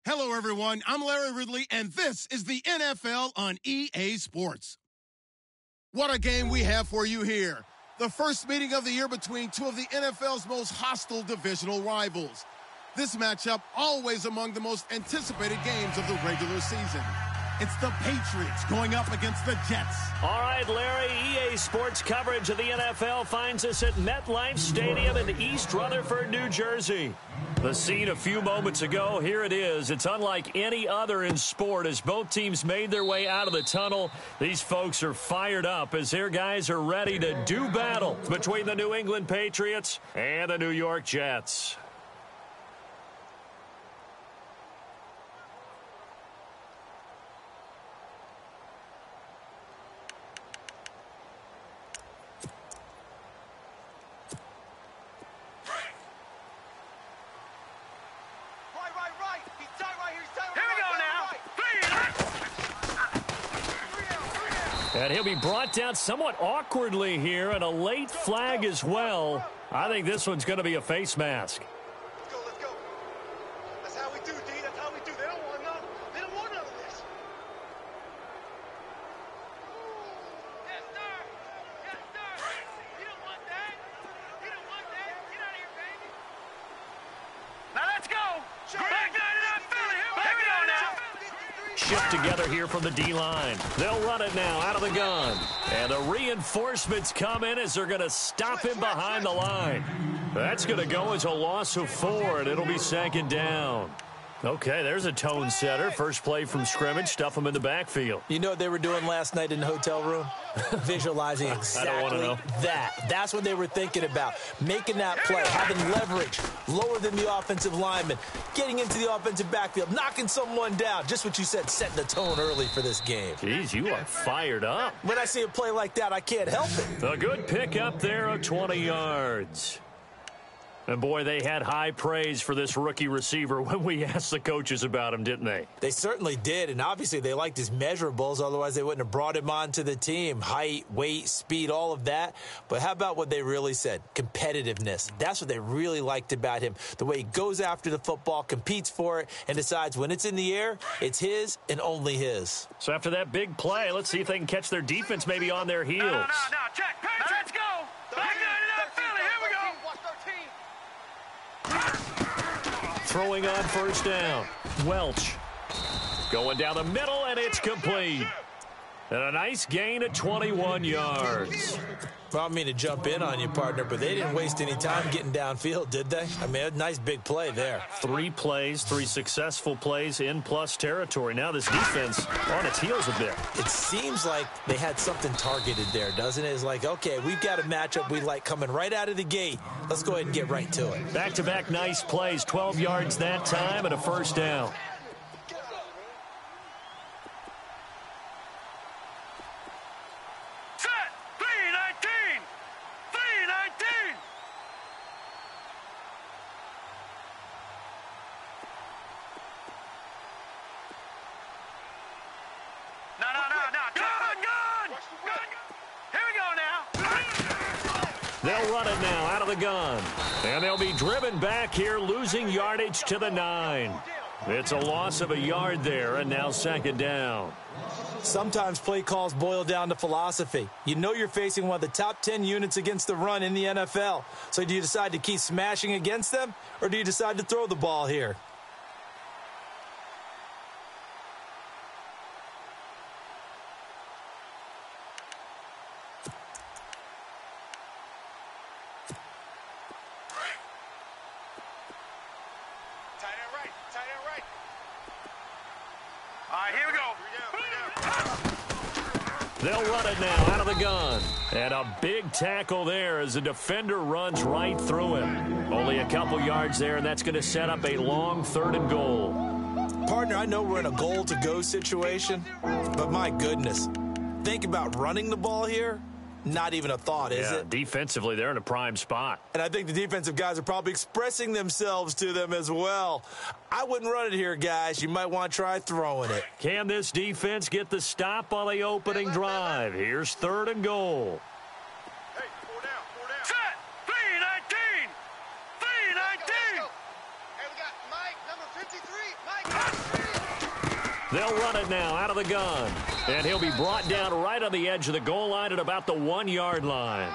Hello, everyone. I'm Larry Ridley, and this is the NFL on EA Sports. What a game we have for you here. The first meeting of the year between two of the NFL's most hostile divisional rivals. This matchup always among the most anticipated games of the regular season. It's the Patriots going up against the Jets. All right, Larry, EA Sports coverage of the NFL finds us at MetLife Stadium in East Rutherford, New Jersey. The scene a few moments ago, here it is. It's unlike any other in sport as both teams made their way out of the tunnel. These folks are fired up as their guys are ready to do battle between the New England Patriots and the New York Jets. And he'll be brought down somewhat awkwardly here, and a late flag as well. I think this one's going to be a face mask. Let's go, let's go. That's how we do, D. That's how we do. They don't want none. They don't want none of this. Yes, sir. Yes, sir. You don't want that. You don't want that. Get out of here, baby. Now let's go. Back down to that Philly. Here we go now. Shift together here from the D-line. They'll run it now out of the gun. And the reinforcements come in as they're going to stop him behind the line. That's going to go as a loss of 4, and it'll be second down. Okay, there's a tone setter. First play from scrimmage, stuff him in the backfield. You know what they were doing last night in the hotel room? Visualizing exactly that. That's what they were thinking about. Making that play, having leverage, lower than the offensive lineman, getting into the offensive backfield, knocking someone down. Just what you said, setting the tone early for this game. Jeez, you are fired up. When I see a play like that, I can't help it. A good pick up there of 20 yards. And, boy, they had high praise for this rookie receiver when we asked the coaches about him, didn't they? They certainly did, and obviously they liked his measurables. Otherwise, they wouldn't have brought him onto the team. Height, weight, speed, all of that. But how about what they really said? Competitiveness. That's what they really liked about him. The way he goes after the football, competes for it, and decides when it's in the air, it's his and only his. So after that big play, let's see if they can catch their defense maybe on their heels. No, check. Now let's go. Back down to that Philly. Here we go. Watch 13. Throwing on first down. Welch going down the middle, and it's complete. And a nice gain of 21 yards. Well, I don't mean to jump in on you, partner, but they didn't waste any time getting downfield, did they? I mean, a nice big play there. 3 plays, 3 successful plays in plus territory. Now this defense on its heels a bit. It seems like they had something targeted there, doesn't it? It's like, okay, we've got a matchup we like coming right out of the gate. Let's go ahead and get right to it. Back-to-back nice plays, 12 yards that time and a first down. They'll run it now out of the gun. And they'll be driven back here, losing yardage to the 9. It's a loss of a yard there, and now second down. Sometimes play calls boil down to philosophy. You know you're facing one of the top 10 units against the run in the NFL. So do you decide to keep smashing against them, or do you decide to throw the ball here? They'll run it now out of the gun. And a big tackle there as the defender runs right through him. Only a couple yards there, and that's going to set up a long 3rd and goal. Partner, I know we're in a goal-to-go situation, but my goodness, think about running the ball here. Not even a thought, is it? Defensively, they're in a prime spot. And I think the defensive guys are probably expressing themselves to them as well. I wouldn't run it here, guys. You might want to try throwing it. Can this defense get the stop on the opening drive? Here's 3rd and goal. Hey, 4 down. Set. 3-19. 3-19. Hey, we got Mike, number They'll run it now out of the gun. And he'll be brought down right on the edge of the goal line at about the 1-yard line.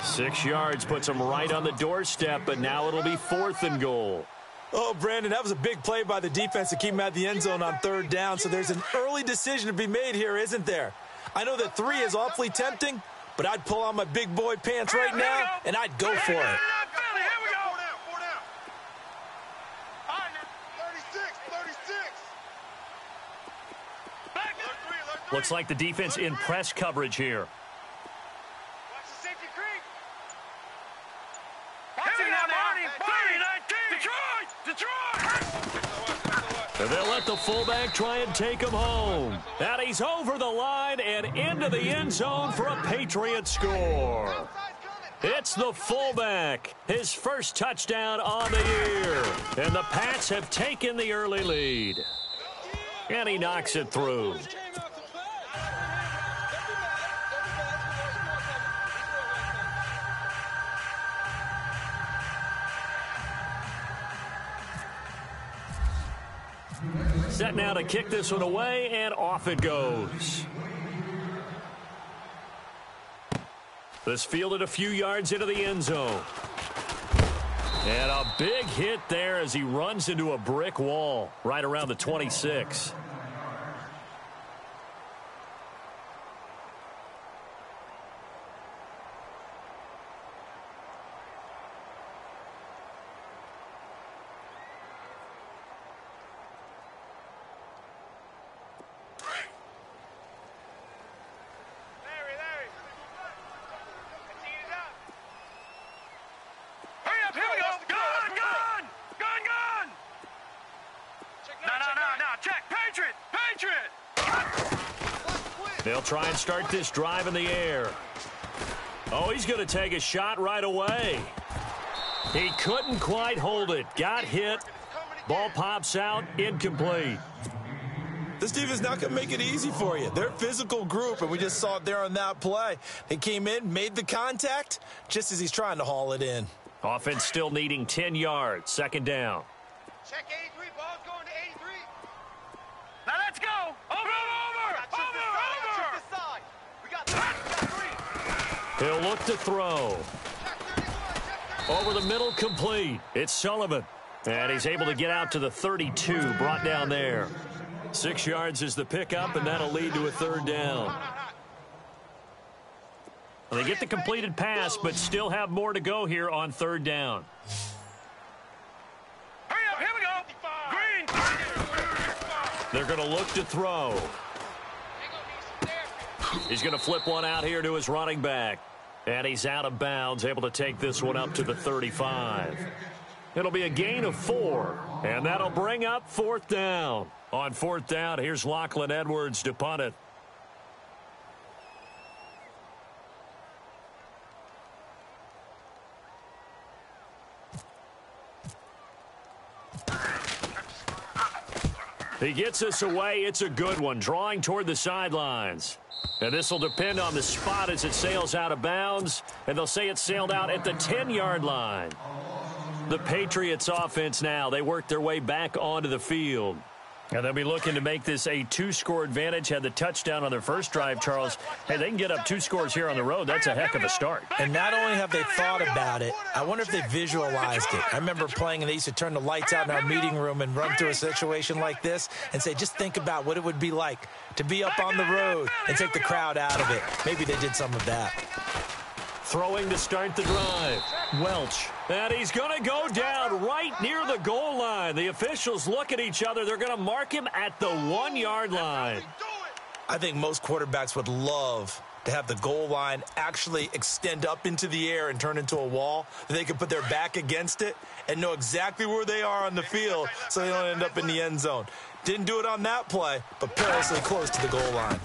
6 yards puts him right on the doorstep, but now it'll be 4th and goal. Oh, Brandon, that was a big play by the defense to keep him at the end zone on 3rd down, so there's an early decision to be made here, isn't there? I know that 3 is awfully tempting, but I'd pull on my big boy pants right now, and I'd go for it. Looks like the defense in press coverage here. Watch the safety creep. Watch it now, Detroit! And they'll let the fullback try and take him home. And he's over the line and into the end zone for a Patriot score. It's the fullback, his first touchdown on the year. And the Pats have taken the early lead. And he knocks it through. Set now to kick this one away, and off it goes. This fielded a few yards into the end zone. And a big hit there as he runs into a brick wall right around the 26. They'll try and start this drive in the air. Oh, he's going to take a shot right away. He couldn't quite hold it. Got hit. Ball pops out. Incomplete. This defense not going to make it easy for you. They're a physical group, and we just saw it there on that play. They came in, made the contact, just as he's trying to haul it in. Offense still needing 10 yards. 2nd down. Check 83. Ball's going to 83. Now let's go. Over. We got 3. He'll look to throw. Over the middle, complete. It's Sullivan. And he's able to get out to the 32, brought down there. 6 yards is the pickup, and that'll lead to a 3rd down. Well, they get the completed pass, but still have more to go here on 3rd down. Hurry up, here we go. Green. They're going to look to throw. He's going to flip one out here to his running back. And he's out of bounds, able to take this one up to the 35. It'll be a gain of 4, and that'll bring up 4th down. On 4th down, here's Lachlan Edwards to punt it. He gets us away. It's a good one, drawing toward the sidelines. And this will depend on the spot as it sails out of bounds. And they'll say it sailed out at the 10-yard line. The Patriots offense now, they work their way back onto the field. And they'll be looking to make this a 2-score advantage. Had the touchdown on their first drive, Charles. Hey, they can get up 2 scores here on the road. That's a heck of a start. And not only have they thought about it, I wonder if they visualized it. I remember playing, and they used to turn the lights out in our meeting room and run through a situation like this and say, just think about what it would be like to be up on the road and take the crowd out of it. Maybe they did some of that. Throwing to start the drive. Welch. And he's going to go down right near the goal line. The officials look at each other. They're going to mark him at the 1-yard line. I think most quarterbacks would love to have the goal line actually extend up into the air and turn into a wall. They can put their back against it and know exactly where they are on the field so they don't end up in the end zone. Didn't do it on that play, but perilously close to the goal line.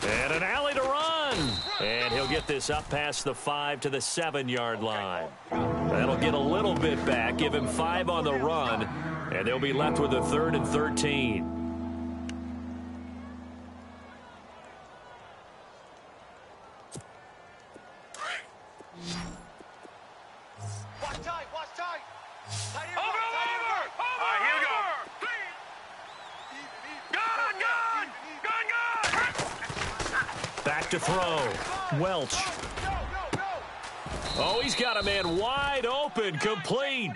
And an alley to run. And he'll get this up past the 5 to the 7-yard line. That'll get a little bit back, give him 5 on the run, and they'll be left with a 3rd and 13. Watch tight, watch tight. Over. All right, here we go. Back to throw. Welch. Oh, he's got a man wide open, complete.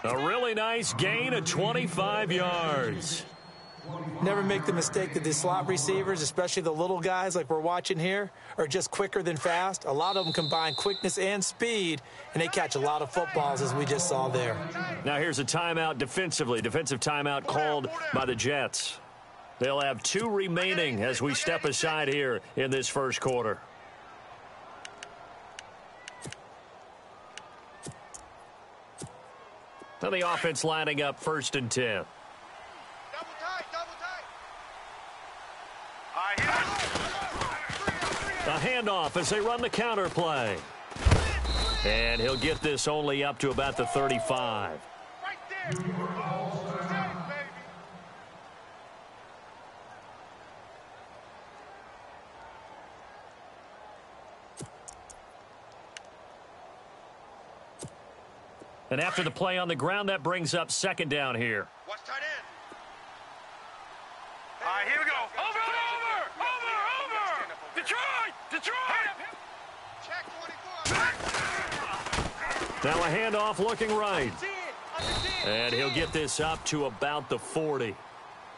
A really nice gain of 25 yards. Never make the mistake that the slot receivers, especially the little guys like we're watching here, are just quicker than fast. A lot of them combine quickness and speed, and they catch a lot of footballs, as we just saw there. Now here's a timeout defensively. Defensive timeout called by the Jets. They'll have 2 remaining as we step aside here in this first quarter. Now the offense lining up 1st and 10. A handoff as they run the counter play. And he'll get this only up to about the 35. Right there. Baby. And after the play on the ground, that brings up 2nd down here. Watch tight end. All right, here we go. Over. Detroit. Check 24. Now a handoff looking right. And he'll get this up to about the 40.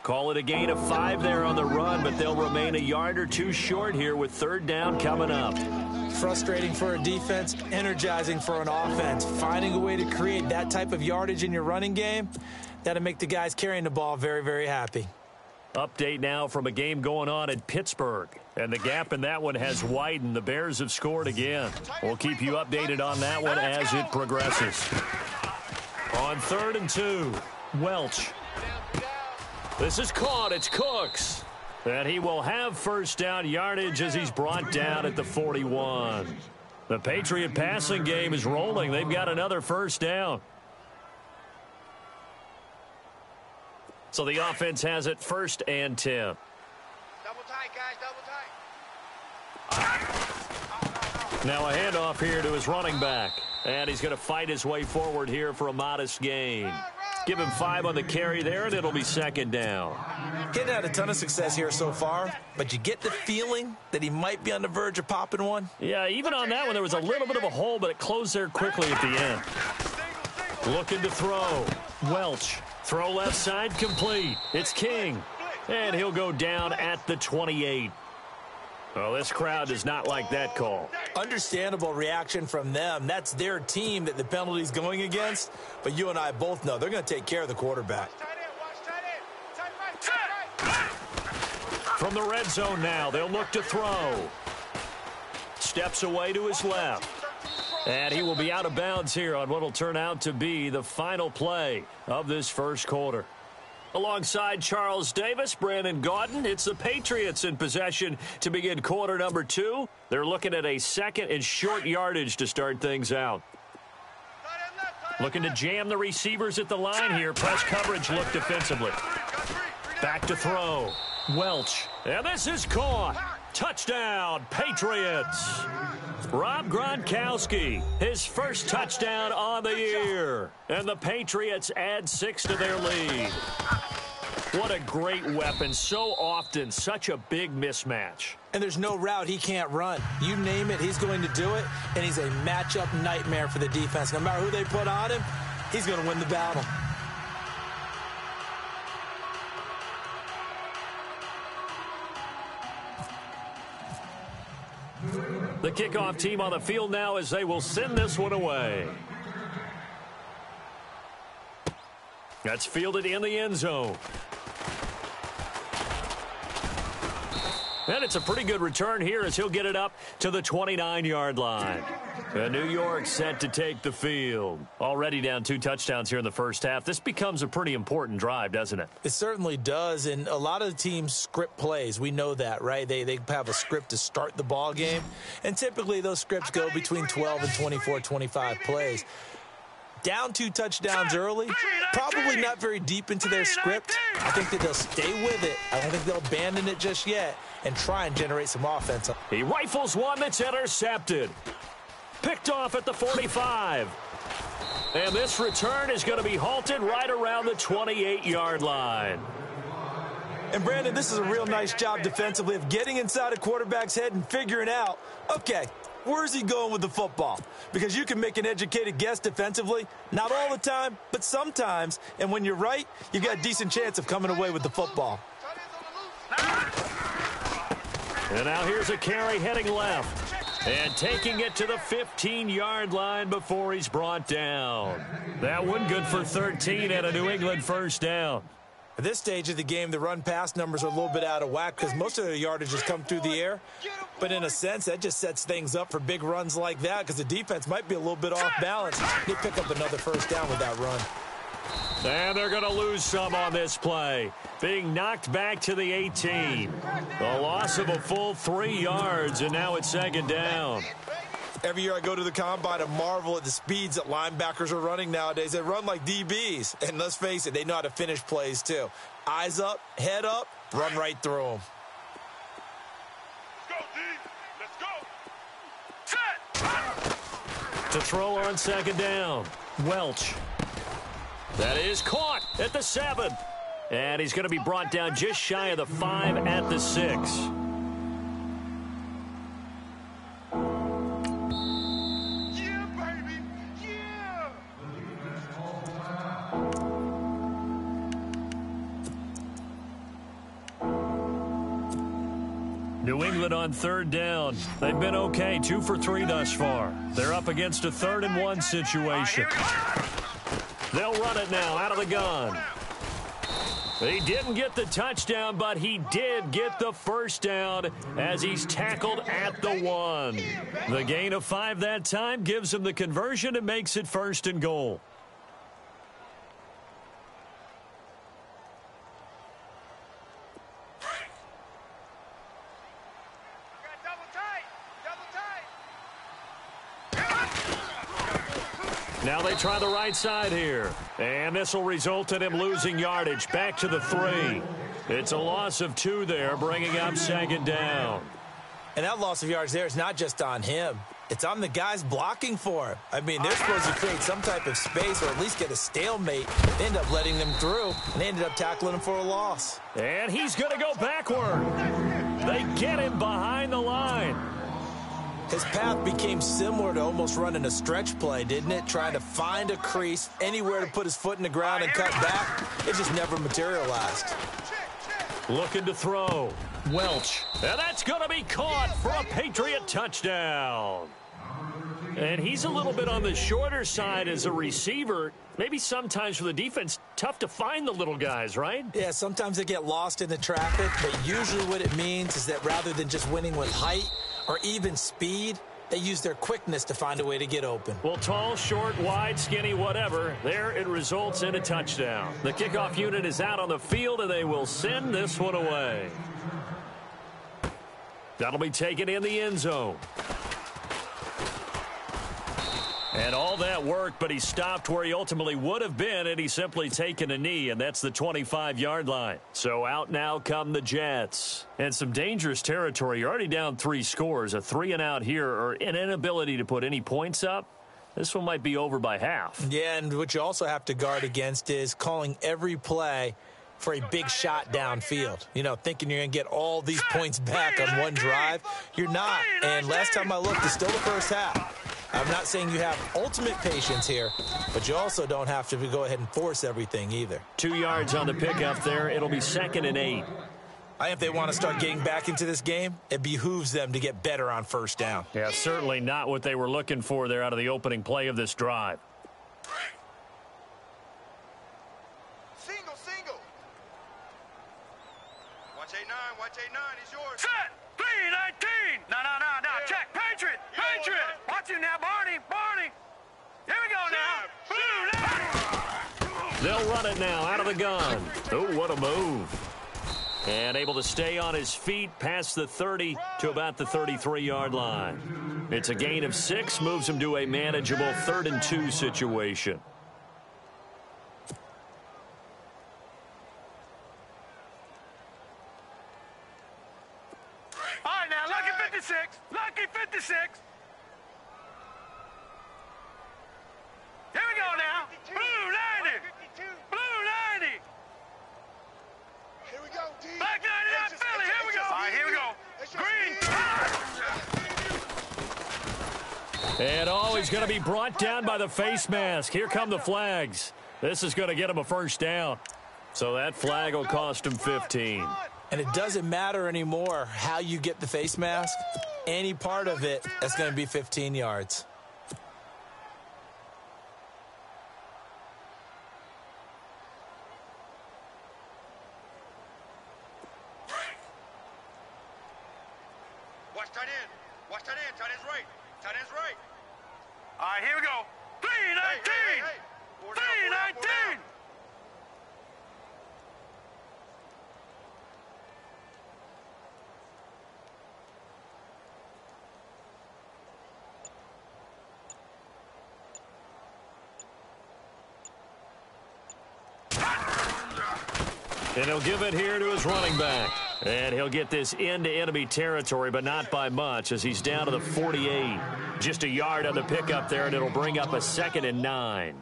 Call it a gain of 5 there on the run, but they'll remain a yard or 2 short here with 3rd down coming up. Frustrating for a defense, energizing for an offense. Finding a way to create that type of yardage in your running game, that'll make the guys carrying the ball very, very happy. Update now from a game going on in Pittsburgh. And the gap in that one has widened. The Bears have scored again. We'll keep you updated on that one as it progresses. On 3rd and 2, Welch. This is caught. It's Cooks. And he will have 1st down yardage as he's brought down at the 41. The Patriot passing game is rolling. They've got another 1st down. So the offense has it 1st and 10. Double tight, guys. Double tight. Now a handoff here to his running back. And he's going to fight his way forward here for a modest gain. Give him 5 on the carry there, and it'll be 2nd down. Getting had a ton of success here so far, but you get the feeling that he might be on the verge of popping one. Yeah, even on that one, there was a little bit of a hole, but it closed there quickly at the end. Looking to throw. Welch. Throw left side complete. It's King. And he'll go down at the 28. Well, this crowd does not like that call. Understandable reaction from them. That's their team that the penalty's going against. But you and I both know they're going to take care of the quarterback. From the red zone now, they'll look to throw. Steps away to his left. And he will be out of bounds here on what will turn out to be the final play of this first quarter. Alongside Charles Davis, Brandon Gaudin, it's the Patriots in possession to begin quarter number 2. They're looking at a 2nd and short yardage to start things out. Looking to jam the receivers at the line here. Press coverage look defensively. Back to throw. Welch. And this is caught. Touchdown, Patriots. Rob Gronkowski, his first touchdown on the year. And the Patriots add 6 to their lead. What a great weapon. So often, such a big mismatch. And there's no route he can't run. You name it, he's going to do it. And he's a matchup nightmare for the defense. No matter who they put on him, he's going to win the battle. The kickoff team on the field now as they will send this one away. That's fielded in the end zone. And it's a pretty good return here as he'll get it up to the 29-yard line. And New York set to take the field. Already down 2 touchdowns here in the first half. This becomes a pretty important drive, doesn't it? It certainly does, and a lot of the teams script plays. We know that, right? They have a script to start the ball game, and typically those scripts go between 12 and 24, 25 plays. Down 2 touchdowns early, probably not very deep into their script. I think that they'll stay with it. I don't think they'll abandon it just yet and try and generate some offense. He rifles one that's intercepted. Picked off at the 45. And this return is going to be halted right around the 28-yard line. And, Brandon, this is a real nice job defensively of getting inside a quarterback's head and figuring out, okay, where's he going with the football? Because you can make an educated guess defensively, not all the time, but sometimes. And when you're right, you've got a decent chance of coming away with the football. And now here's a carry heading left. And taking it to the 15-yard line before he's brought down. That one good for 13 and a New England first down. At this stage of the game, the run-pass numbers are a little bit out of whack because most of the yardage has come through the air. But in a sense, that just sets things up for big runs like that because the defense might be a little bit off balance. They pick up another first down with that run. And they're going to lose some on this play. Being knocked back to the 18. The loss of a full 3 yards, and now it's second down. Every year I go to the combine and marvel at the speeds that linebackers are running nowadays. They run like DBs. And let's face it, they know how to finish plays too. Eyes up, head up, run right through them. Let's go, D. Let's go. Set. To throw on second down, Welch. That is caught at the 7. And he's going to be brought down just shy of the 5 at the 6. New England on third down. They've been okay, 2 for 3 thus far. They're up against a 3rd and 1 situation. They'll run it now out of the gun. He didn't get the touchdown, but he did get the first down as he's tackled at the 1. The gain of 5 that time gives him the conversion and makes it 1st and goal. Now they try the right side here. And this will result in him losing yardage back to the 3. It's a loss of 2 there, bringing up second down. And that loss of yards there is not just on him. It's on the guys blocking for him. I mean, they're supposed to create some type of space or at least get a stalemate. They end up letting them through, and they ended up tackling him for a loss. And he's going to go backward. They get him behind the line. His path became similar to almost running a stretch play, didn't it? Trying to find a crease, anywhere to put his foot in the ground and cut back. It just never materialized. Looking to throw. Welch. And that's going to be caught for a Patriot touchdown. And he's a little bit on the shorter side as a receiver. Maybe sometimes for the defense, tough to find the little guys, right? Yeah, sometimes they get lost in the traffic, but usually what it means is that rather than just winning with height or even speed, they use their quickness to find a way to get open. Well, tall, short, wide, skinny, whatever, there it results in a touchdown. The kickoff unit is out on the field, and they will send this one away. That'll be taken in the end zone. And all that work, but he stopped where he ultimately would have been, and he's simply taken a knee, and that's the 25-yard line. So out now come the Jets. And some dangerous territory. You're already down 3 scores. A 3-and-out here, or an inability to put any points up. This one might be over by half. Yeah, and what you also have to guard against is calling every play for a big shot downfield. You know, thinking you're going to get all these points back on one drive. You're not. And last time I looked, it's still the first half. I'm not saying you have ultimate patience here, but you also don't have to go ahead and force everything either. 2 yards on the pickup there. It'll be 2nd and 8. I think if they want to start getting back into this game, it behooves them to get better on first down. Yeah, certainly not what they were looking for there out of the opening play of this drive. Single. Watch 8-9, he's yours. Set! 3-19! No, check, Patriot! Watch him now, Barney! Here we go now! They'll run it now out of the gun. Oh, what a move. And able to stay on his feet past the 30 to about the 33-yard line. It's a gain of 6, moves him to a manageable 3rd and 2 situation. All right, now, lucky 56. Here we go now. Blue 90. Here we go, D. And he's going to be brought down by the face mask. Here come the flags. This is going to get him a first down. So that flag will cost him 15. And it doesn't matter anymore how you get the face mask. Any part of it, that's going to be 15 yards. Watch tight end. Watch tight end. Tight end's right. Tight end's right. All right, here we go. 319. 319. And he'll give it here to his running back. And he'll get this into enemy territory, but not by much, as he's down to the 48. Just a yard on the pickup there, and it'll bring up a 2nd and 9.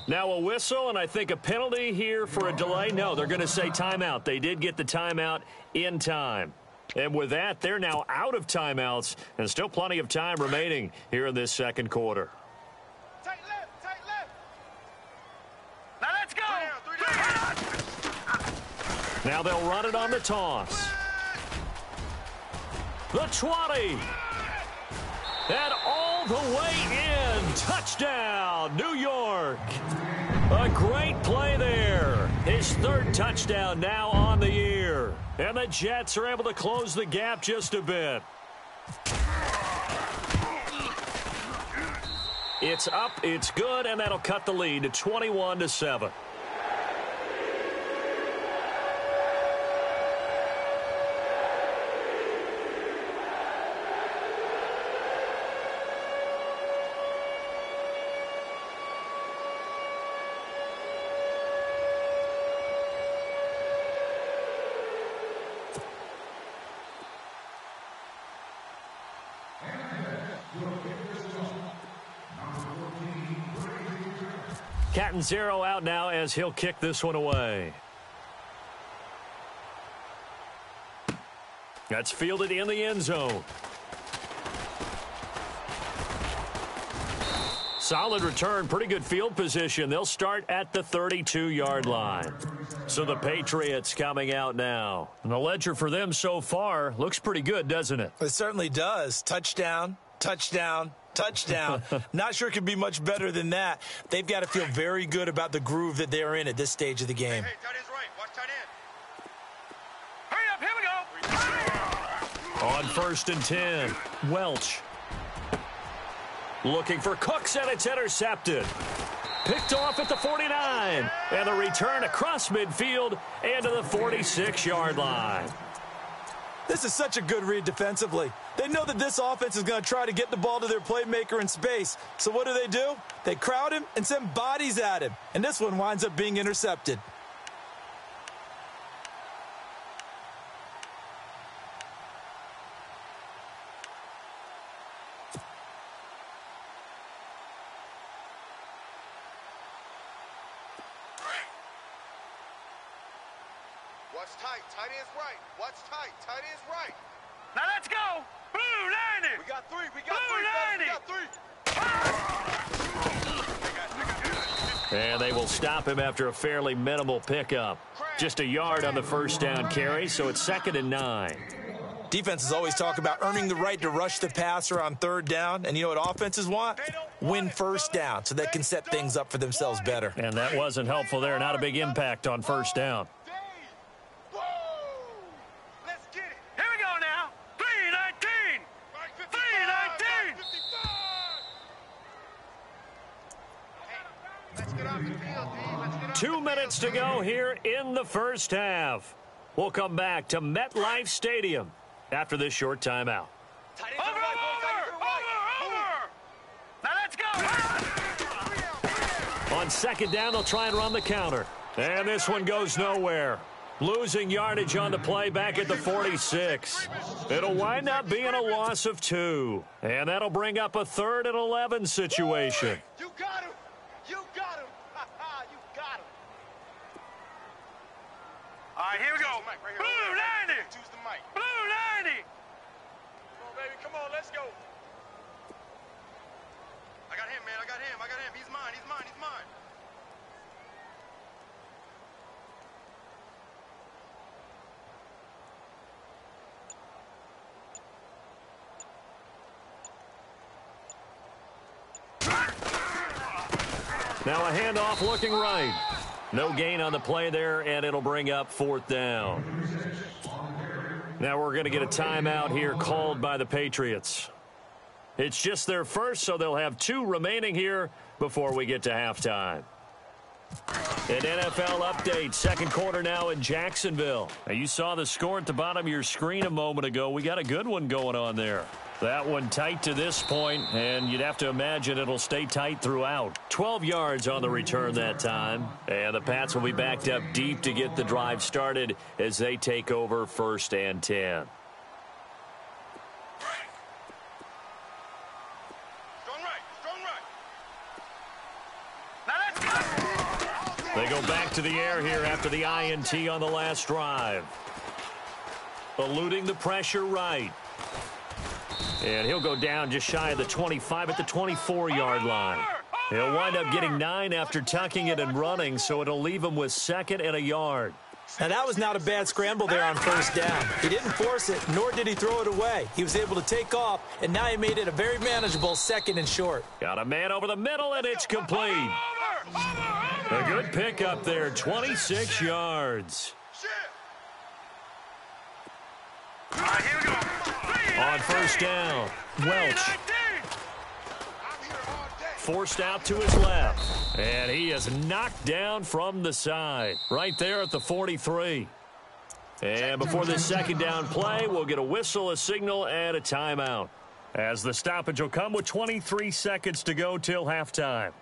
Now a whistle, and I think a penalty here for a delay. No, they're going to say timeout. They did get the timeout in time. And with that, they're now out of timeouts, and still plenty of time remaining here in this second quarter. Tight left. Tight left. Now let's go. Now they'll run it on the toss. The 20. And all the way in. Touchdown, New York. A great play there. His 3rd touchdown now on the year. And the Jets are able to close the gap just a bit. It's up, it's good, and that'll cut the lead to 21-7. Catanzaro out now as he'll kick this one away. That's fielded in the end zone. Solid return, pretty good field position. They'll start at the 32-yard line. So the Patriots coming out now. And the ledger for them so far looks pretty good, doesn't it? It certainly does. Touchdown, touchdown, touchdown. Not sure it could be much better than that. They've got to feel very good about the groove that they're in at this stage of the game. Hey, tight end's right. Watch tight end. Hurry up, here we go. On 1st and 10, Welch. Looking for Cooks, and it's intercepted. Picked off at the 49. And the return across midfield and to the 46-yard line. This is such a good read defensively. They know that this offense is going to try to get the ball to their playmaker in space. So what do? They crowd him and send bodies at him. And this one winds up being intercepted. Watch tight. Tight end's right. Watch tight. Tight end's right. Now let's go. Blue 90. We got 3. We got Blue 3. We got 3. And they will stop him after a fairly minimal pickup. Just a yard on the first down carry, so it's 2nd and 9. Defenses always talk about earning the right to rush the passer on 3rd down. And you know what offenses want? Win 1st down so they can set things up for themselves better. And that wasn't helpful there. Not a big impact on 1st down. Let's get it. Here we go now. 319. 319. Let's get off the field, D. Let's get off 2 minutes to go here in the first half. We'll come back to MetLife Stadium after this short timeout. Over! Now let's go! On second down, they'll try and run the counter. And this one goes nowhere. Losing yardage on the play back at the 46. It'll wind up being a loss of 2. And that'll bring up a 3rd and 11 situation. You got him! You got him! You got him! All right, here we go. Blue 90! Choose the mic. Blue 90! Come on, baby. Come on, let's go. I got him, man. I got him. He's mine. He's mine. Now a handoff looking right. No gain on the play there, and it'll bring up 4th down. Now we're going to get a timeout here called by the Patriots. It's just their first, so they'll have 2 remaining here before we get to halftime. An NFL update, second quarter now in Jacksonville. Now you saw the score at the bottom of your screen a moment ago. We got a good one going on there. That one tight to this point, and you'd have to imagine it'll stay tight throughout. 12 yards on the return that time, and the Pats will be backed up deep to get the drive started as they take over 1st and 10. They go back to the air here after the INT on the last drive. Eluding the pressure right. And he'll go down just shy of the 25 at the 24-yard line. He'll wind up getting 9 after tucking it and running, so it'll leave him with 2nd and a yard. Now, that was not a bad scramble there on 1st down. He didn't force it, nor did he throw it away. He was able to take off, and now he made it a very manageable 2nd and short. Got a man over the middle, and it's complete. A good pickup there, 26 yards. On 1st down, Welch forced out to his left, and he is knocked down from the side right there at the 43. And before this 2nd down play, we'll get a whistle, a signal, and a timeout, as the stoppage will come with 23 seconds to go till halftime.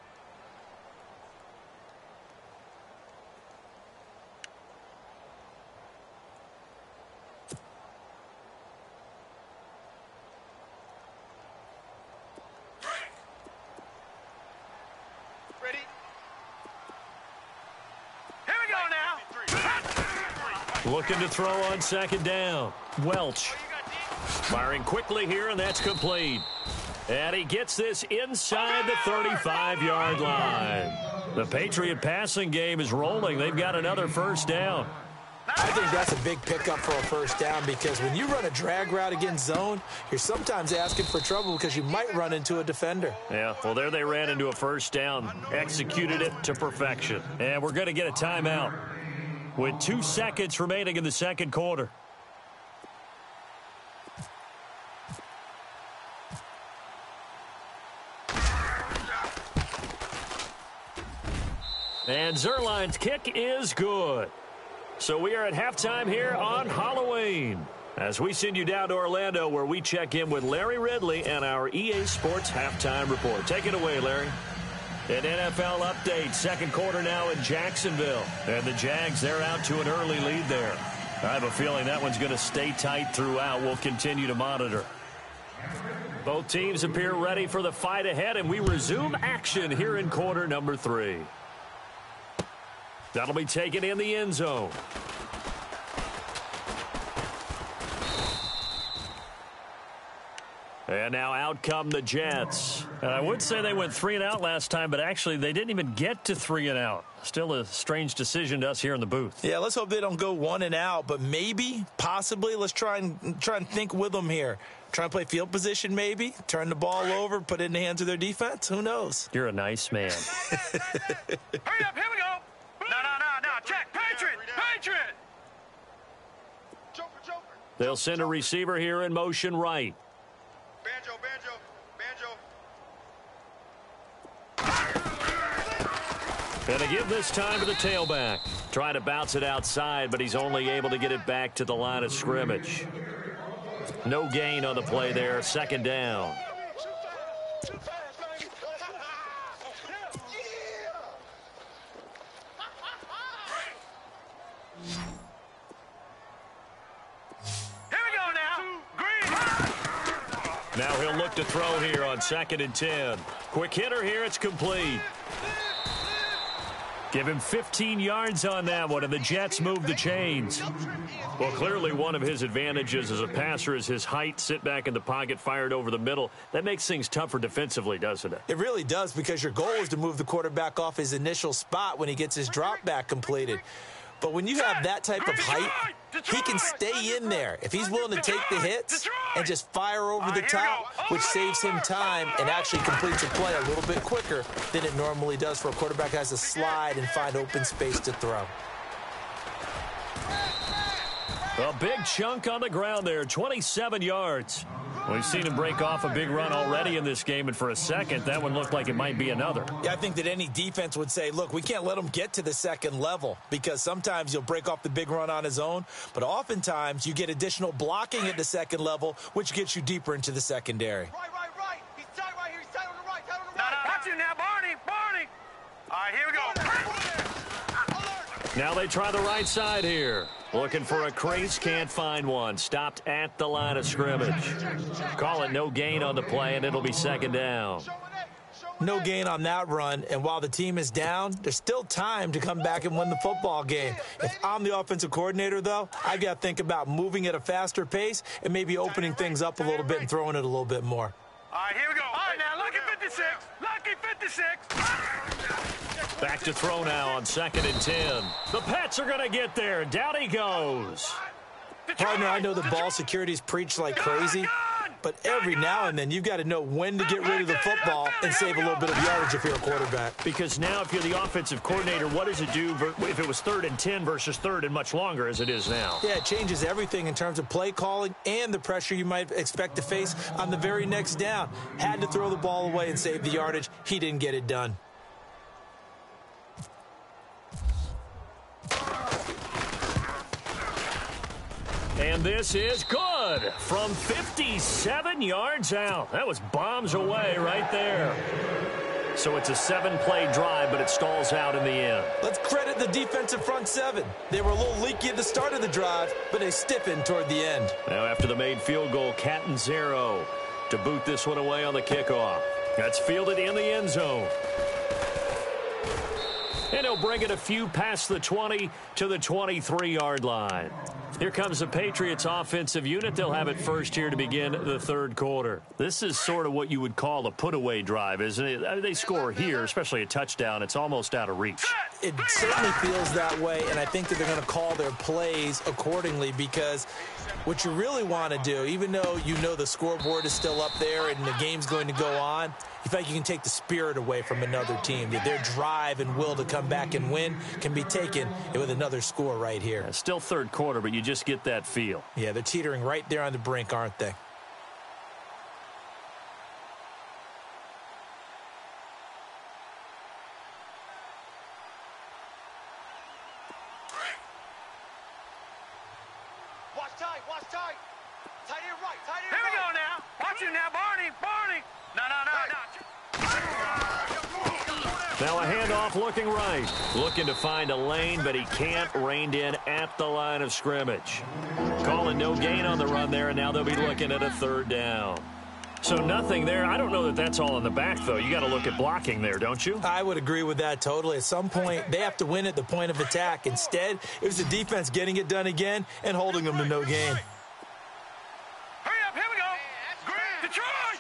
Looking to throw on 2nd down. Welch firing quickly here, and that's complete. And he gets this inside the 35-yard line. The Patriot passing game is rolling. They've got another 1st down. I think that's a big pickup for a 1st down, because when you run a drag route against zone, you're sometimes asking for trouble because you might run into a defender. Yeah, well, there they ran into a 1st down, executed it to perfection. And we're going to get a timeout with 2 seconds remaining in the 2nd quarter. And Zerline's kick is good. So we are at halftime here on Halloween, as we send you down to Orlando, where we check in with Larry Ridley and our EA Sports Halftime Report. Take it away, Larry. An NFL update, 2nd quarter now in Jacksonville. And the Jags, they're out to an early lead there. I have a feeling that one's going to stay tight throughout. We'll continue to monitor. Both teams appear ready for the fight ahead, and we resume action here in quarter number 3. That'll be taken in the end zone. And now out come the Jets. And I would say they went 3 and out last time, but actually they didn't even get to 3 and out. Still a strange decision to us here in the booth. Yeah, let's hope they don't go 1 and out, but maybe, possibly, let's try and think with them here. Try and play field position, maybe. Turn the ball over, put it in the hands of their defense. Who knows? You're a nice man. Hurry up, here we go. No, check. Patriot. Joker. They'll send a receiver here in motion right. Banjo. And to give this time to the tailback. Trying to bounce it outside, but he's only able to get it back to the line of scrimmage. No gain on the play there. Second down. Now he'll look to throw here on 2nd and 10. Quick hitter here. It's complete. Give him 15 yards on that one, and the Jets move the chains. Well, clearly one of his advantages as a passer is his height. Sit back in the pocket, fired over the middle. That makes things tougher defensively, doesn't it? It really does, because your goal is to move the quarterback off his initial spot when he gets his drop back completed. But when you have that type of height, he can stay in there. If he's willing to take the hits and just fire over the top, which saves him time and actually completes a play a little bit quicker than it normally does for a quarterback who has to slide and find open space to throw. A big chunk on the ground there, 27 yards. We've seen him break off a big run already in this game, and for a second, that one looked like it might be another. Yeah, I think that any defense would say, look, we can't let him get to the second level, because sometimes you'll break off the big run on his own, but oftentimes you get additional blocking at the second level, which gets you deeper into the secondary. Right. He's tight right here. He's tight on the right. No. Watch him now, Barney. All right, here we go. Now they try the right side here. Looking for a crease, can't find one. Stopped at the line of scrimmage. Call it no gain on the play, and it'll be second down. No gain on that run, and while the team is down, there's still time to come back and win the football game. If I'm the offensive coordinator, though, I've got to think about moving at a faster pace and maybe opening things up a little bit and throwing it a little bit more. All right, here we go. All right, now, lucky 56. Lucky 56. Back to throw now on 2nd and 10. The Pets are going to get there. Down he goes. Partner, I know the ball security's preached like crazy, but every now and then you've got to know when to get rid of the football and save a little bit of yardage if you're a quarterback. Because now if you're the offensive coordinator, what does it do if it was 3rd and 10 versus 3rd and much longer as it is now? Yeah, it changes everything in terms of play calling and the pressure you might expect to face on the very next down. Had to throw the ball away and save the yardage. He didn't get it done. And this is good from 57 yards out. That was bombs away right there. So it's a 7-play drive, but it stalls out in the end. Let's credit the defensive front seven. They were a little leaky at the start of the drive, but they stiffened toward the end. Now after the made field goal, Catanzaro to boot this one away on the kickoff. That's fielded in the end zone. And he'll bring it a few past the 20 to the 23-yard line. Here comes the Patriots offensive unit. They'll have it first here to begin the third quarter. This is sort of what you would call a put-away drive, isn't it? They score here, especially a touchdown. It's almost out of reach. It certainly feels that way, and I think that they're going to call their plays accordingly, because what you really want to do, even though you know the scoreboard is still up there and the game's going to go on, you feel like you can take the spirit away from another team. Their drive and will to come back and win can be taken with another score right here. It's still third quarter, but you just get that feel. Yeah, they're teetering right there on the brink, aren't they? Watch tight. Tight end right, tight end right. Here we go now. Watch you now, Barney. No. Now a handoff looking right. Looking to find a lane, but he can't. Reined in at the line of scrimmage. Calling no gain on the run there, and now they'll be looking at a third down. So nothing there. I don't know that that's all in the back, though. You got to look at blocking there, don't you? I would agree with that totally. At some point, they have to win at the point of attack. Instead, it was the defense getting it done again and holding them to no gain. Hurry up, here we go. Detroit.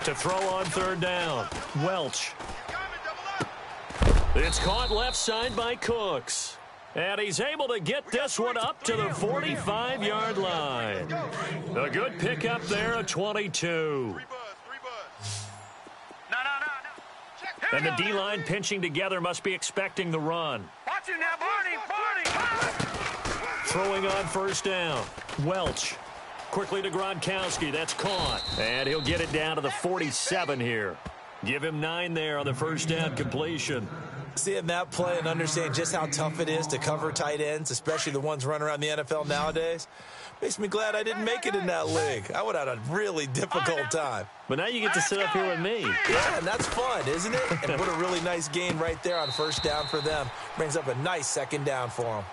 To throw on third down, Welch. It's caught left side by Cooks. And he's able to get this one up to the 45-yard line. A good pickup there, a 22. No. And the D-line pinching together must be expecting the run. Watch you now, Barney. Throwing on first down, Welch. Quickly to Gronkowski, that's caught. And he'll get it down to the 47 here. Give him 9 there on the first down completion. Seeing that play and understand just how tough it is to cover tight ends, especially the ones running around the NFL nowadays. Makes me glad I didn't make it in that league. I would have had a really difficult time. But now you get to sit up here with me. Yeah, and that's fun, isn't it? And what a really nice gain right there on first down for them. Brings up a nice second down for them.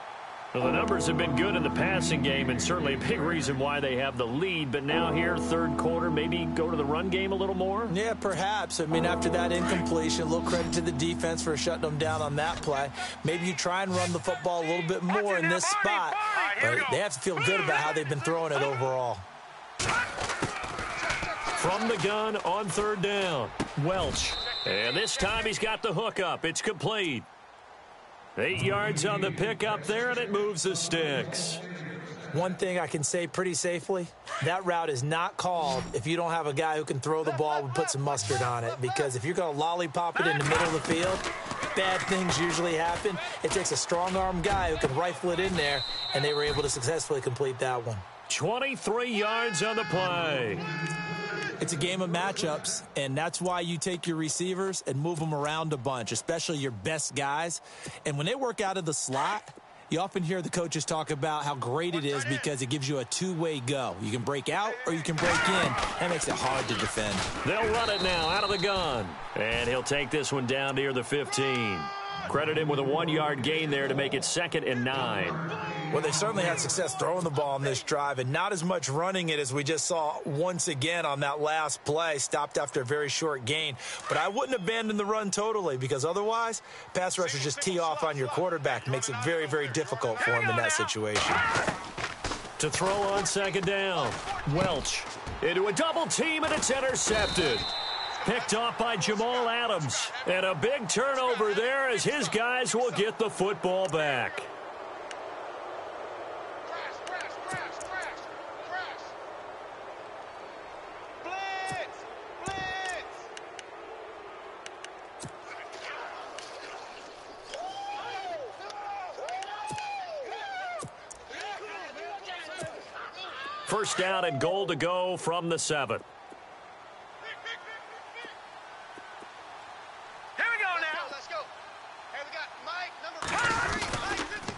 Well, the numbers have been good in the passing game, and certainly a big reason why they have the lead. But now here, third quarter, maybe go to the run game a little more? Yeah, perhaps. I mean, after that incompletion, a little credit to the defense for shutting them down on that play. Maybe you try and run the football a little bit more in this spot. But they have to feel good about how they've been throwing it overall. From the gun on third down, Welch. And this time he's got the hook up. It's complete. 8 yards on the pickup there, and it moves the sticks. One thing I can say pretty safely, that route is not called if you don't have a guy who can throw the ball and put some mustard on it. Because if you're going to lollipop it in the middle of the field, bad things usually happen. It takes a strong-arm guy who can rifle it in there, and they were able to successfully complete that one. 23 yards on the play. It's a game of matchups, and that's why you take your receivers and move them around a bunch, especially your best guys. And when they work out of the slot, you often hear the coaches talk about how great it is because it gives you a two-way go. You can break out or you can break in. That makes it hard to defend. They'll run it now out of the gun. And he'll take this one down near the 15. Credit him with a 1-yard gain there to make it 2nd and 9. Well, they certainly had success throwing the ball on this drive and not as much running it as we just saw once again on that last play. Stopped after a very short gain. But I wouldn't abandon the run totally because otherwise, pass rushers just tee off on your quarterback. Makes it very, very difficult for him in that situation. To throw on 2nd down, Welch into a double team, and it's intercepted. Picked off by Jamal Adams. And a big turnover there as his guys will get the football back. First down and goal to go from the 7.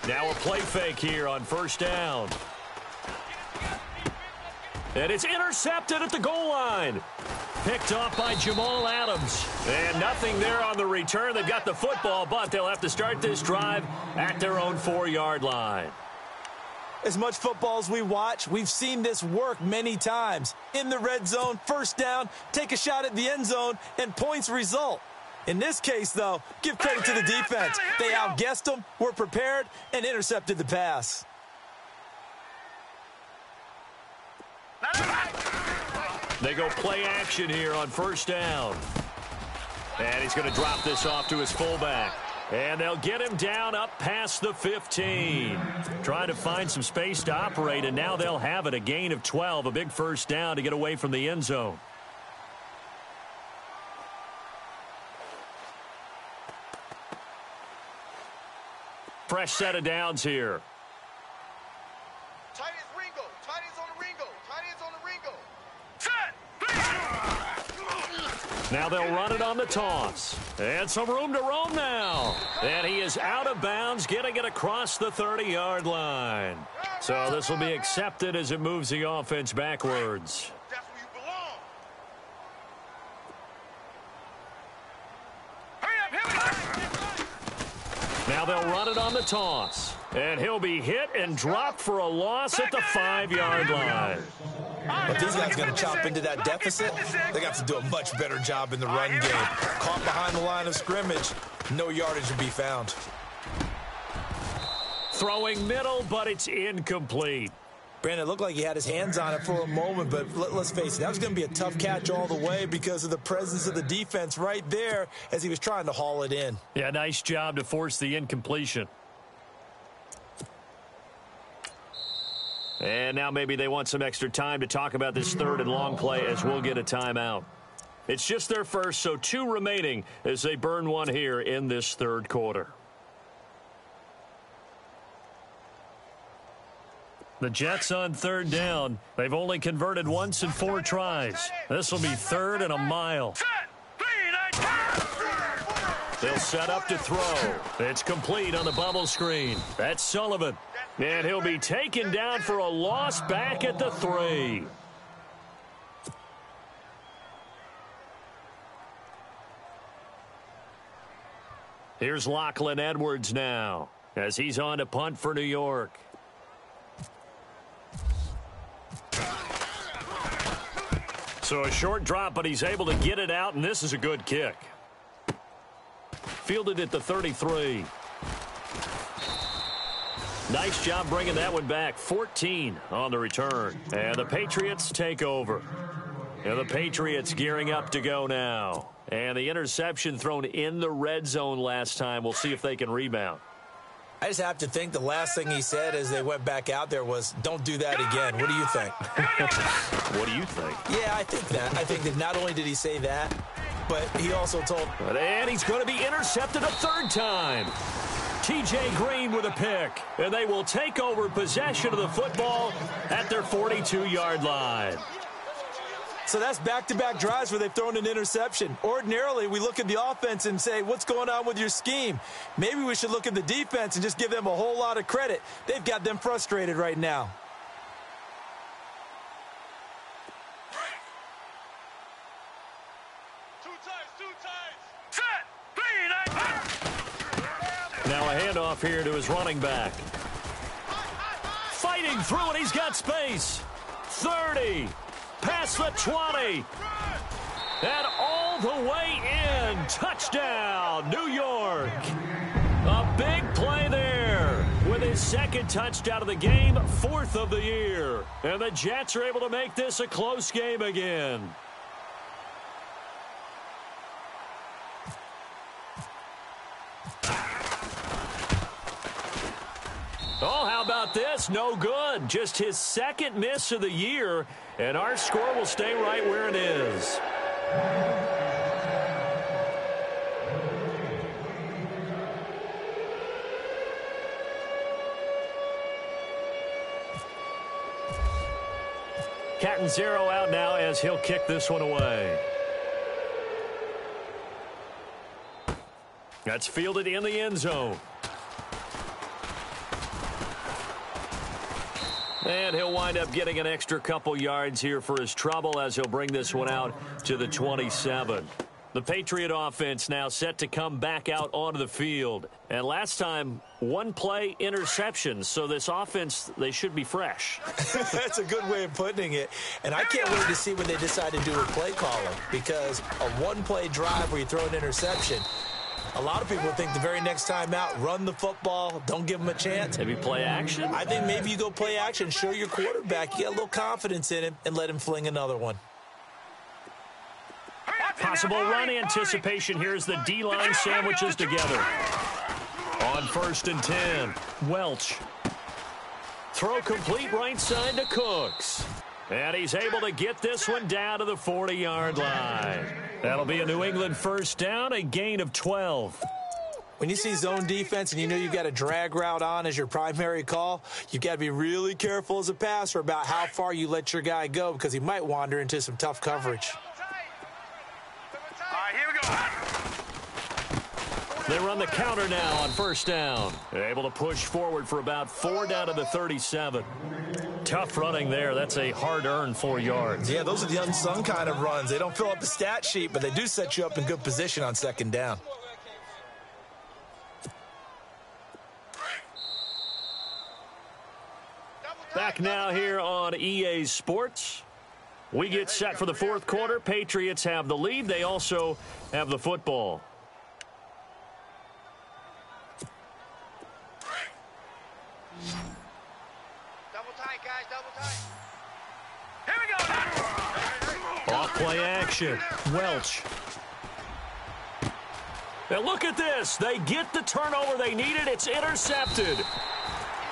Now a play fake here on first down. And it's intercepted at the goal line. Picked off by Jamal Adams. And nothing there on the return. They've got the football, but they'll have to start this drive at their own 4-yard line. As much football as we watch, we've seen this work many times. In the red zone, first down, take a shot at the end zone, and points result. In this case, though, give credit to the defense. They outguessed them, were prepared, and intercepted the pass. They go play action here on first down. And he's going to drop this off to his fullback. And they'll get him down up past the 15. Trying to find some space to operate, and now they'll have it. A gain of 12, a big first down to get away from the end zone. Fresh set of downs here. Tight ends Ringo. Tight ends on the Ringo. Tight ends on the Ringo. Set. Now they'll run it on the toss. And some room to roam now. And he is out of bounds, getting it across the 30-yard line. So this will be accepted as it moves the offense backwards. That's where you belong. Now they'll run it on the toss. And he'll be hit and dropped for a loss at the 5-yard line. But these guys are going to chop into that deficit. They got to do a much better job in the run game. Caught behind the line of scrimmage, no yardage to be found. Throwing middle, but it's incomplete. Brandon, it looked like he had his hands on it for a moment, but let's face it, that was going to be a tough catch all the way because of the presence of the defense right there as he was trying to haul it in. Yeah, nice job to force the incompletion. And now maybe they want some extra time to talk about this third and long play as we'll get a timeout. It's just their first, so 2 remaining as they burn one here in this third quarter. The Jets on third down. They've only converted once in 4 tries. This will be 3rd and a mile. They'll set up to throw. It's complete on the bubble screen. That's Sullivan. And he'll be taken down for a loss back at the 3. Here's Lachlan Edwards now as he's on to punt for New York. So a short drop, but he's able to get it out, and this is a good kick. Fielded at the 33. Nice job bringing that one back. 14 on the return. And the Patriots take over. And the Patriots gearing up to go now. And the interception thrown in the red zone last time. We'll see if they can rebound. I just have to think the last thing he said as they went back out there was, don't do that again. What do you think? What do you think? Yeah, I think that. I think that not only did he say that, but he also told... And he's going to be intercepted a third time. T.J. Green with a pick. And they will take over possession of the football at their 42-yard line. So that's back-to-back drives where they've thrown an interception. Ordinarily, we look at the offense and say, what's going on with your scheme? Maybe we should look at the defense and just give them a whole lot of credit. They've got them frustrated right now. Now a handoff here to his running back. Fighting through it, he's got space. 30. Past the 20. And all the way in. Touchdown, New York. A big play there with his second touchdown of the game, 4th of the year. And the Jets are able to make this a close game again. Oh, how about this? No good. Just his second miss of the year, and our score will stay right where it is. Catanzaro out now as he'll kick this one away. That's fielded in the end zone. And he'll wind up getting an extra couple yards here for his trouble as he'll bring this one out to the 27. The Patriot offense now set to come back out onto the field. And last time, one play interception. So this offense, they should be fresh. That's a good way of putting it. And I can't wait to see what they decide to do with play calling. Because a one-play drive where you throw an interception, a lot of people think the very next time out, run the football, don't give them a chance. Maybe play action? I think maybe you go play action, show your quarterback, you get a little confidence in him, and let him fling another one. Possible run anticipation. Here's the D-line sandwiches together. On 1st and 10, Welch. Throw complete right side to Cooks. And he's able to get this one down to the 40-yard line. That'll be a New England first down, a gain of 12. When you see zone defense and you know you've got a drag route on as your primary call, you've got to be really careful as a passer about how far you let your guy go because he might wander into some tough coverage. All right, here we go. They run the counter now on 1st down. They're able to push forward for about 4 down to the 37. Tough running there. That's a hard-earned 4 yards. Yeah, those are the unsung kind of runs. They don't fill up the stat sheet, but they do set you up in good position on 2nd down. Back now here on EA Sports. We get set for the 4th quarter. Patriots have the lead. They also have the football. Double tight, guys, double tight. Here we go. Off play action. Welch. Now look at this. They get the turnover they needed. It's intercepted.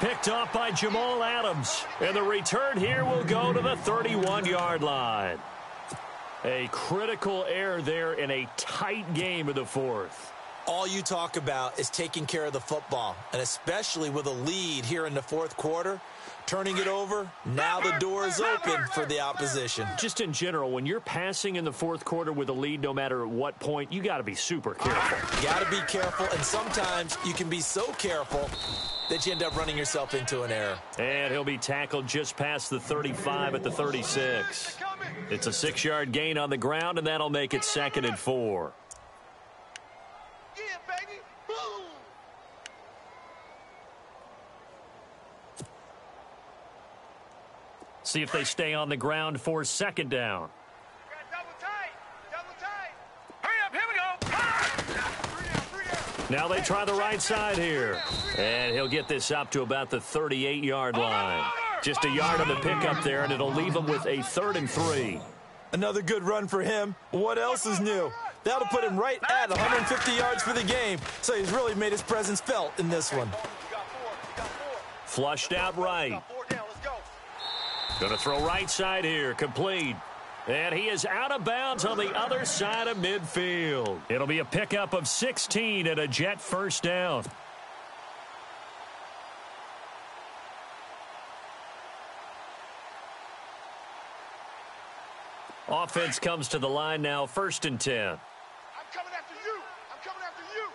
Picked off by Jamal Adams. And the return here will go to the 31-yard line. A critical error there in a tight game of the 4th. All you talk about is taking care of the football, and especially with a lead here in the 4th quarter, turning it over, now the door is open for the opposition. Just in general, when you're passing in the 4th quarter with a lead, no matter at what point, you got to be super careful. You got to be careful, and sometimes you can be so careful that you end up running yourself into an error. And he'll be tackled just past the 35 at the 36. It's a 6-yard gain on the ground, and that'll make it 2nd and 4. Yeah, baby. Boom. See if they stay on the ground for 2nd down. Double tight. Double tight. Hurry up. Here we go. 3 down. Now they try the right side here. And he'll get this up to about the 38-yard line. Just a yard on the pickup there, and it'll leave him with a 3rd and 3. Another good run for him. What else is new? That'll put him right at 150 yards for the game. So he's really made his presence felt in this one. Flushed out right. Going to throw right side here. Complete. And he is out of bounds on the other side of midfield. It'll be a pickup of 16 and a Jet 1st down. Offense comes to the line now, 1st and 10. I'm coming after you. I'm coming after you.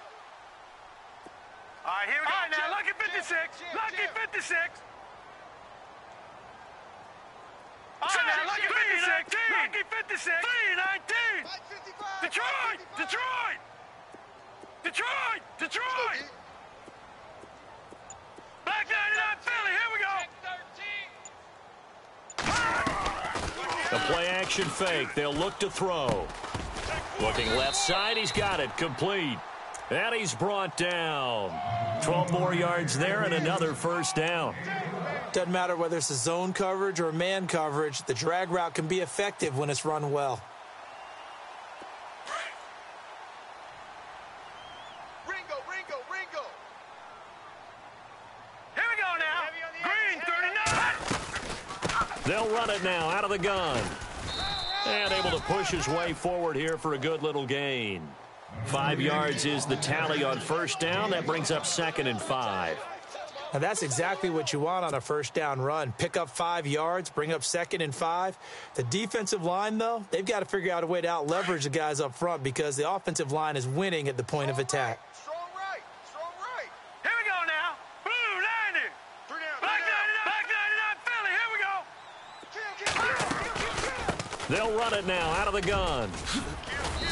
All right, here we go. All right, now, lucky 56. Lucky 56. All right, now, lucky 56. Lucky 56. 319. Detroit. Detroit. Detroit. Detroit. Black 99 Philly. Here we go. A play-action fake. They'll look to throw. Looking left side. He's got it. Complete. And he's brought down. 12 more yards there and another 1st down. Doesn't matter whether it's a zone coverage or man coverage. The drag route can be effective when it's run well. Ringo. Here we go now. Green 39. They'll run it now out of the gun. And able to push his way forward here for a good little gain. 5 yards is the tally on 1st down. That brings up 2nd and 5. Now that's exactly what you want on a 1st down run. Pick up 5 yards, bring up 2nd and 5. The defensive line, though, they've got to figure out a way to out-leverage the guys up front because the offensive line is winning at the point of attack. Strong right. Here we go now. Blue 90. 3 down. Black 99 Philly. Here we go. They'll run it now out of the gun.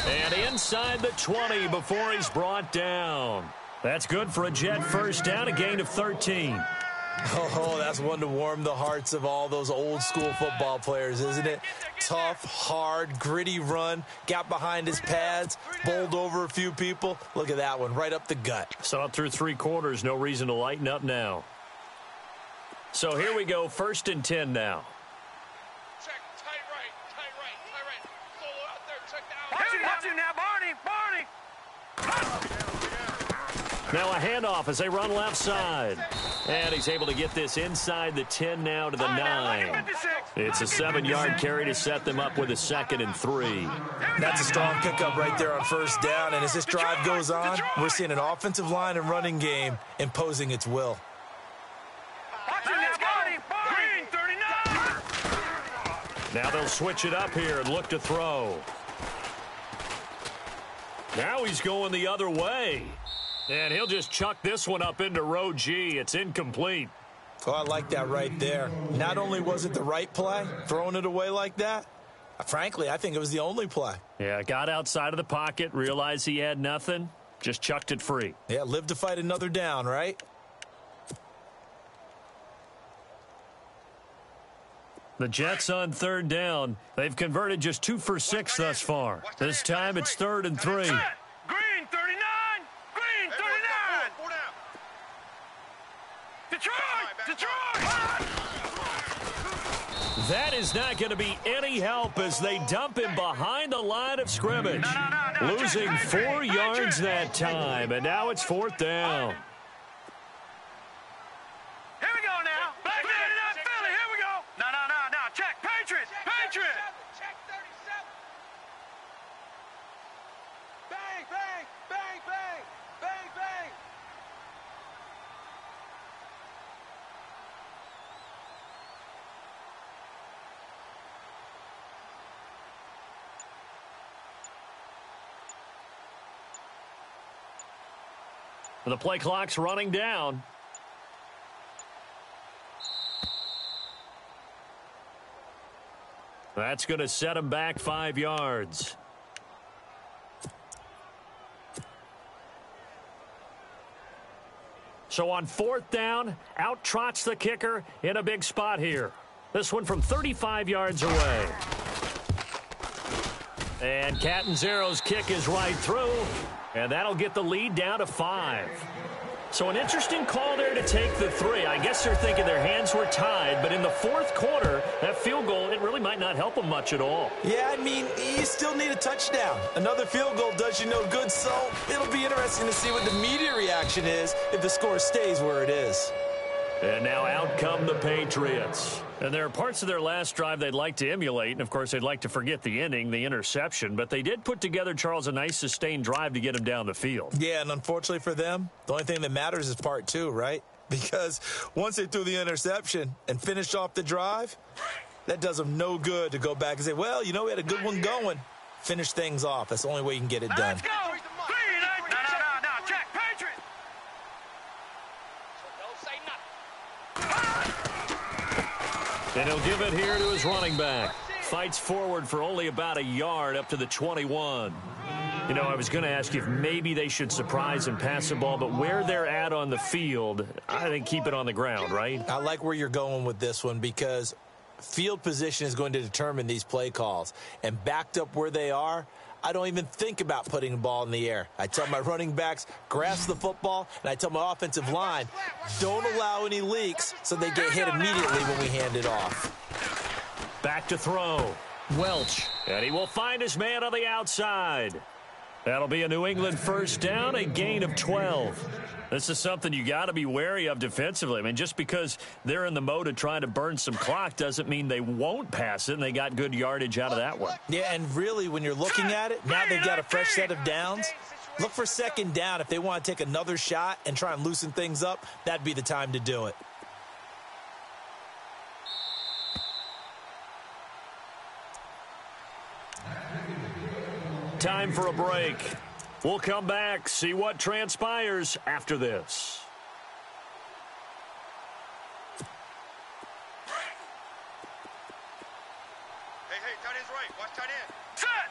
And inside the 20 before he's brought down. That's good for a Jet 1st down, a gain of 13. Oh, that's one to warm the hearts of all those old school football players, isn't it? Tough, hard, gritty run, got behind his pads, bowled over a few people. Look at that one, right up the gut. Saw it through 3 quarters, no reason to lighten up now. So here we go, 1st and 10 now. Check, tight right. Solo out there, check that out. Watch him now, Barney. Now a handoff as they run left side. And he's able to get this inside the 10 now to the 9. It's a 7-yard carry to set them up with a 2nd and 3. That's a strong pickup right there on 1st down. And as this drive goes on, we're seeing an offensive line and running game imposing its will. Now they'll switch it up here and look to throw. Now he's going the other way. And he'll just chuck this one up into row G. It's incomplete. Oh, I like that right there. Not only was it the right play, throwing it away like that, frankly, I think it was the only play. Yeah, got outside of the pocket, realized he had nothing, just chucked it free. Yeah, live to fight another down, right? The Jets on 3rd down. They've converted just 2 for 6 thus far. This time it's 3rd and 3. Green 39. Detroit. That is not going to be any help as they dump him behind the line of scrimmage. Losing 4 yards that time, and now it's 4th down. Here we go now. Black 99 Philly. Here we go. No. Check. Patriots. Check 37. Bang. The play clock's running down. That's going to set him back 5 yards. So on 4th down, out trots the kicker in a big spot here. This one from 35 yards away. And Catanzaro's kick is right through, and that'll get the lead down to 5. So an interesting call there to take the 3. I guess they're thinking their hands were tied, but in the 4th quarter, that field goal, it really might not help them much at all. Yeah, I mean, you still need a touchdown. Another field goal does you no good, so it'll be interesting to see what the media reaction is if the score stays where it is. And now out come the Patriots. And there are parts of their last drive they'd like to emulate, and of course they'd like to forget the inning, the interception, but they did put together, Charles, a nice sustained drive to get him down the field. Yeah, and unfortunately for them, the only thing that matters is part 2, right? Because once they threw the interception and finished off the drive, that does them no good to go back and say, well, you know, we had a good one going. Finish things off. That's the only way you can get it done. Let's go. No, check. Patriots. Don't say nothing. And he'll give it here to his running back. Fights forward for only about a yard up to the 21. You know, I was going to ask you if maybe they should surprise and pass the ball, but where they're at on the field, I think keep it on the ground, right? I like where you're going with this one because field position is going to determine these play calls. And backed up where they are, I don't even think about putting the ball in the air. I tell my running backs, grasp the football, and I tell my offensive line, don't allow any leaks so they get hit immediately when we hand it off. Back to throw. Welch. And he will find his man on the outside. That'll be a New England first down, a gain of 12. This is something you got to be wary of defensively. I mean, just because they're in the mode of trying to burn some clock doesn't mean they won't pass it, and they got good yardage out of that one. Yeah, and really, when you're looking at it, now they've got a fresh set of downs. Look for 2nd down. If they want to take another shot and try and loosen things up, that'd be the time to do it. Time for a break. We'll come back, see what transpires after this. Hey, tight end's right. Watch tight end. Set.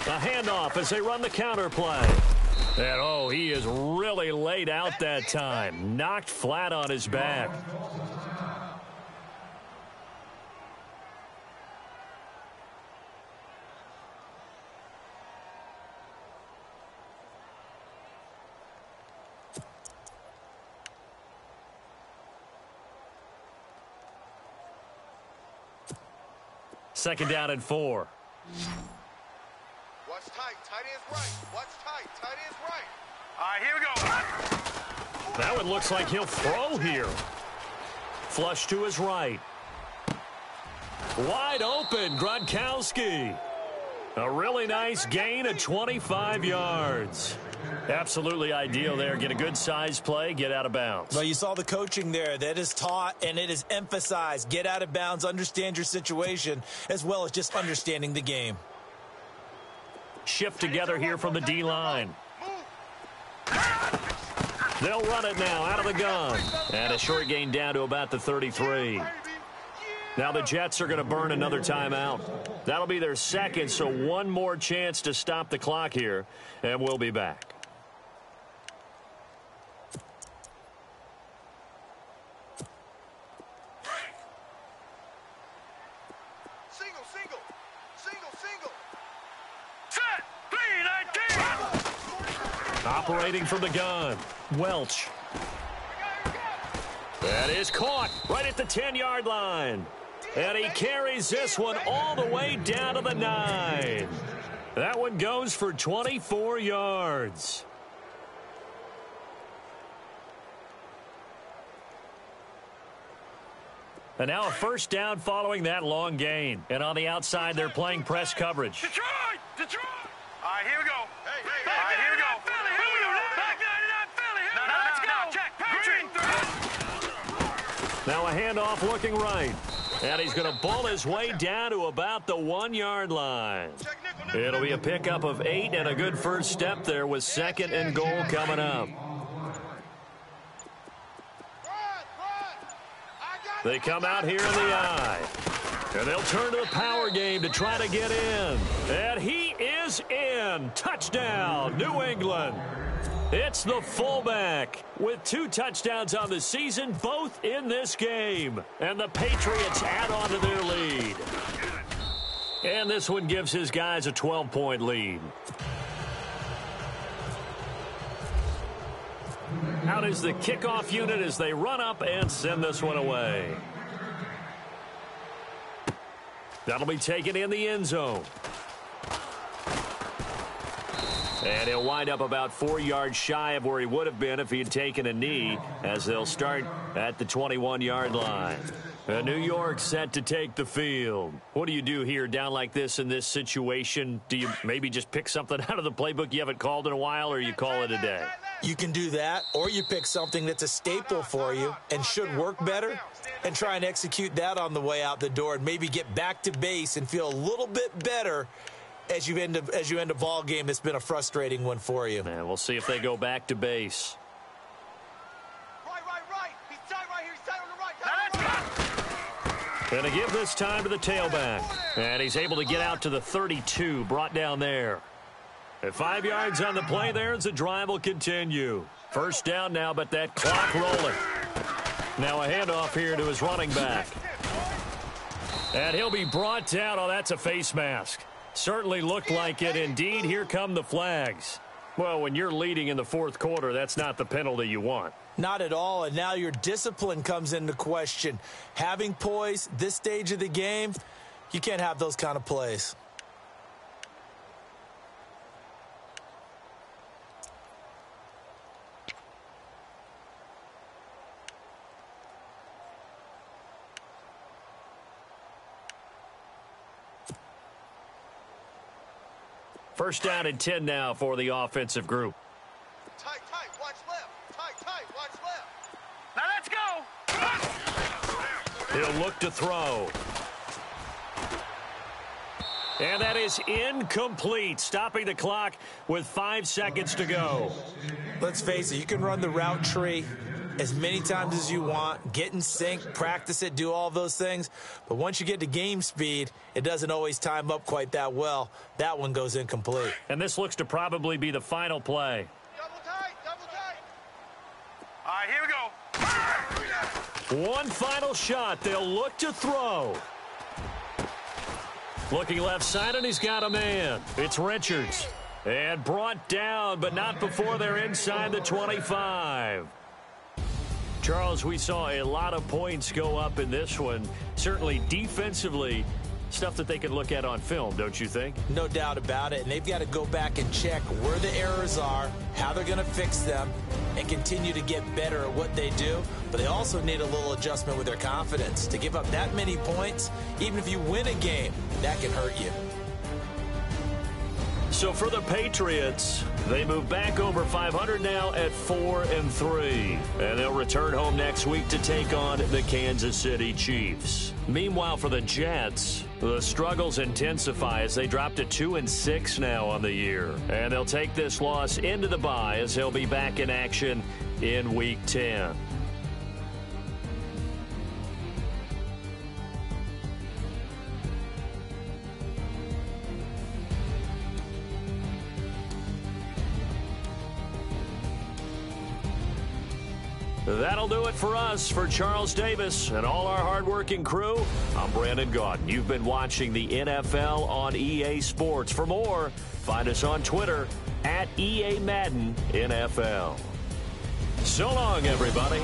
A handoff as they run the counter play. And, oh, he is really laid out that time. Knocked flat on his back. Second down and 4. Watch tight. Tight end's right. Watch tight. Tight end's right. All right, here we go. That one looks like he'll throw here. Flush to his right. Wide open, Gronkowski. A really nice gain of 25 yards. Absolutely ideal there. Get a good size play, get out of bounds. Well, you saw the coaching there. That is taught and it is emphasized. Get out of bounds, understand your situation, as well as just understanding the game. Shift together here from the D-line. They'll run it now out of the gun. And a short gain down to about the 33. Now the Jets are going to burn another timeout. That'll be their second, so one more chance to stop the clock here, and we'll be back. Single. Set. 3-19. Operating from the gun, Welch. That is caught right at the 10-yard line. And he carries this one all the way down to the 9. That one goes for 24 yards. And now a first down following that long gain. And on the outside, they're playing press coverage. Detroit. All right, here we go. All right, here we go. Back 99 Philly. Now, let's go. Check. Now a handoff looking right. And he's going to ball his way down to about the 1-yard line. It'll be a pickup of 8 and a good first step there with 2nd and goal coming up. They come out here in the eye. And they'll turn to the power game to try to get in. And he is in. Touchdown, New England. It's the fullback with 2 touchdowns on the season, both in this game. And the Patriots add on to their lead. And this one gives his guys a 12-point lead. Out is the kickoff unit as they run up and send this one away. That'll be taken in the end zone. And he'll wind up about 4 yards shy of where he would have been if he had taken a knee, as they'll start at the 21-yard line. New York set to take the field. What do you do here down like this in this situation? Do you maybe just pick something out of the playbook you haven't called in a while, or you call it a day? You can do that, or you pick something that's a staple for you and should work better and try and execute that on the way out the door and maybe get back to base and feel a little bit better as you end a ball game that's been a frustrating one for you. And we'll see if they go back to base. Right. He's tight right here. He's tight on the right. Going to give this time to the tailback. And he's able to get out to the 32, brought down there. At 5 yards on the play there as the drive will continue. First down now, but that clock rolling. Now a handoff here to his running back. And he'll be brought down. Oh, that's a face mask. Certainly looked like it. Indeed, here come the flags. Well, when you're leading in the fourth quarter, that's not the penalty you want. Not at all, and now your discipline comes into question. Having poise this stage of the game, you can't have those kind of plays. First down and 10 now for the offensive group. Tight, watch left. Tight, watch left. Now let's go. He'll look to throw. And that is incomplete, stopping the clock with 5 seconds to go. Let's face it, you can run the route tree as many times as you want, get in sync, practice it, do all those things. But once you get to game speed, it doesn't always time up quite that well. That one goes incomplete. And this looks to probably be the final play. Double tight. All right, here we go. One final shot. They'll look to throw. Looking left side, and he's got a man. It's Richards. And brought down, but not before they're inside the 25. Charles, we saw a lot of points go up in this one. Certainly defensively, stuff that they can look at on film, don't you think? No doubt about it. And they've got to go back and check where the errors are, how they're going to fix them, and continue to get better at what they do. But they also need a little adjustment with their confidence. To give up that many points, even if you win a game, that can hurt you. So for the Patriots, they move back over 500 now at 4-3. And they'll return home next week to take on the Kansas City Chiefs. Meanwhile, for the Jets, the struggles intensify as they drop to 2-6 now on the year. And they'll take this loss into the bye as they'll be back in action in Week 10. That'll do it for us. For Charles Davis and all our hardworking crew, I'm Brandon Gaudin. You've been watching the NFL on EA Sports. For more, find us on Twitter at EA Madden NFL. So long, everybody.